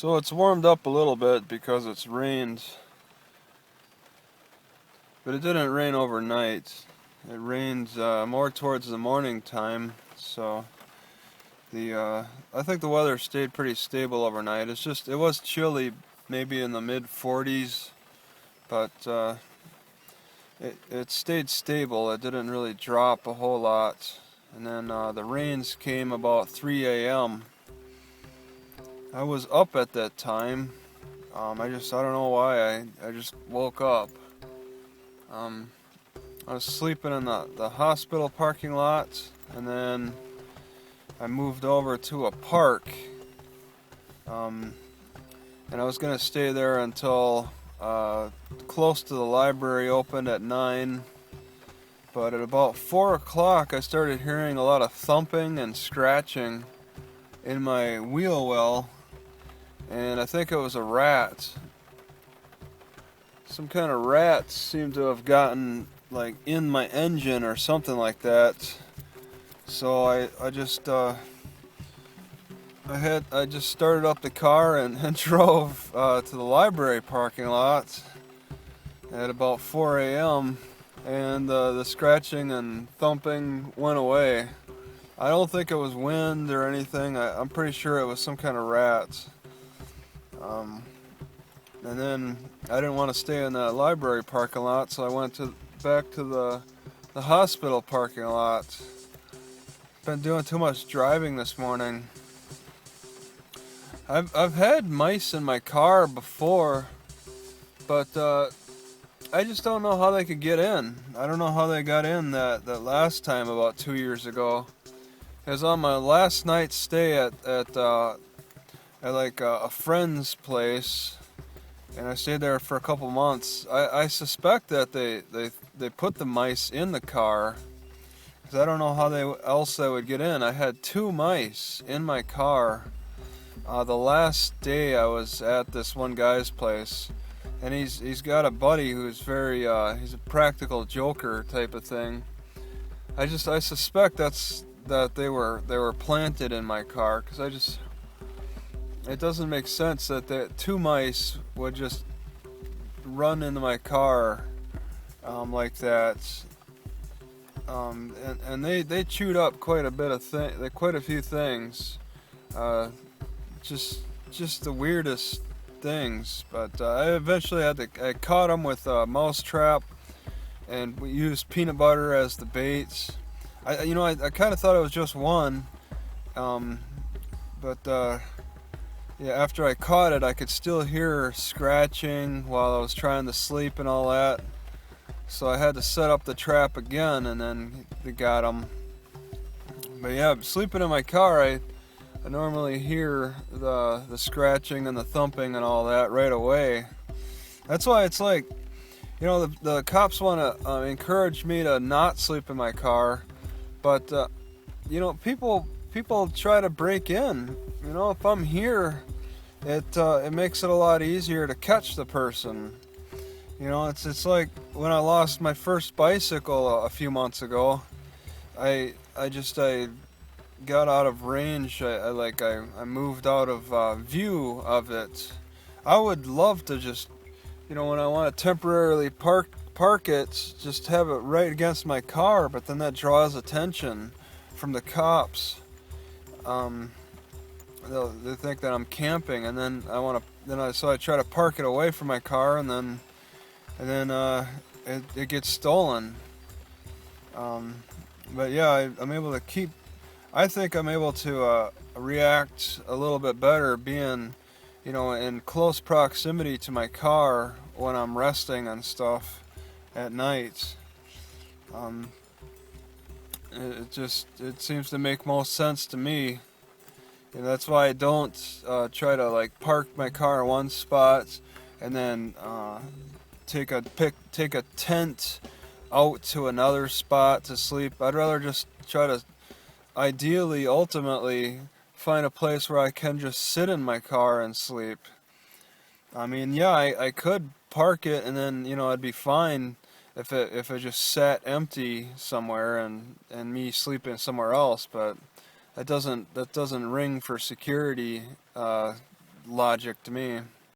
So it's warmed up a little bit because it's rained, but it didn't rain overnight. It rained more towards the morning time, so I think the weather stayed pretty stable overnight. It was chilly, maybe in the mid 40s, but it stayed stable. It didn't really drop a whole lot. And then the rains came about 3 a.m. I was up at that time. I don't know why, I just woke up. Um, I was sleeping in the hospital parking lot, and then I moved over to a park. And I was going to stay there until close to the library opened at 9. But at about 4 o'clock, I started hearing a lot of thumping and scratching in my wheel well, and I think it was a rat. Some kind of rat seemed to have gotten like in my engine or something like that. So I just started up the car and drove to the library parking lot at about 4 a.m. and the scratching and thumping went away. I don't think it was wind or anything. I'm pretty sure it was some kind of rat. And then I didn't want to stay in that library parking lot, so I went back to the hospital parking lot. Been doing too much driving this morning. I've had mice in my car before, but I just don't know how they could get in. I don't know how they got in that last time about 2 years ago. It was on my last night's stay at like a friend's place, and I stayed there for a couple months. I suspect that they put the mice in the car, because I don't know how else they would get in. I had 2 mice in my car the last day I was at this one guy's place, and he's got a buddy who's very he's a practical joker type of thing. I suspect that they were planted in my car, because it doesn't make sense that the 2 mice would just run into my car like that. And they chewed up quite a bit of quite a few things. Just the weirdest things. But I eventually I caught them with a mouse trap, and we used peanut butter as the baits. I kind of thought it was just one, but yeah, after I caught it, I could still hear scratching while I was trying to sleep and all that. So I had to set up the trap again, and then they got them. But yeah, sleeping in my car, I normally hear the scratching and the thumping and all that right away. That's why it's like, the cops want to encourage me to not sleep in my car, but people try to break in. If I'm here, it makes it a lot easier to catch the person. It's like when I lost my first bicycle a few months ago. I got out of range. I moved out of view of it. I would love to just, when I want to temporarily park it, just have it right against my car, but then that draws attention from the cops. They think that I'm camping, and then so I try to park it away from my car, and then it gets stolen. But yeah, I think I'm able to react a little bit better being, in close proximity to my car when I'm resting and stuff at night. It seems to make most sense to me. That's why I don't try to park my car in one spot and then take a tent out to another spot to sleep. I'd rather just try to ultimately find a place where I can just sit in my car and sleep. I mean, yeah, I could park it and then, I'd be fine if it just sat empty somewhere and me sleeping somewhere else, but that doesn't ring for security logic to me.